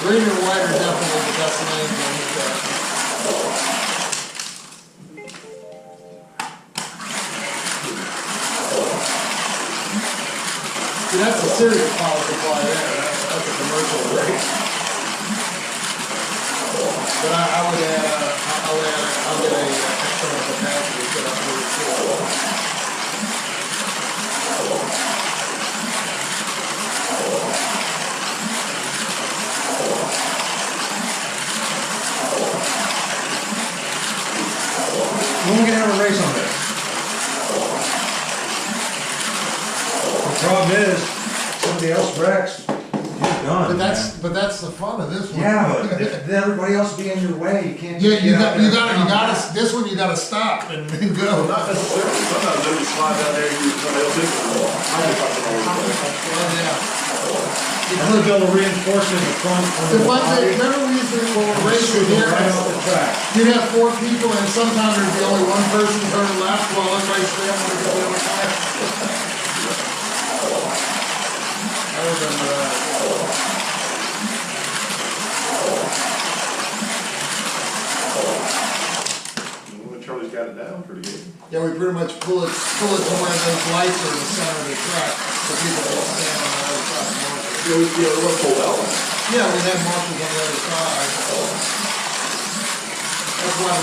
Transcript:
Green or white are definitely the best lanes on the track. See, that's a serious power supply there. That's a commercial race. But I'll get a external capacity set up really cool. When are we gonna have a race on this? The problem is, somebody else wrecks, you're done. But that's the fun of this one. Yeah, but if everybody else be in your way, you can't. Yeah, you gotta. This one you gotta stop and go. Not necessarily. Sometimes they just slide down there and use somebody else's. I'm gonna build a reinforcement in the front. Remember we used to race here? You'd have 4 people and sometimes there'd be only one person turning left while everybody's staying on the other side. I remember that. Charlie's got it down pretty good. Yeah, we pretty much pull it to where those lights are in the center of the track so people can stand on the other side. Yeah, we want to pull out. Yeah, we have marshals on the other side. That's why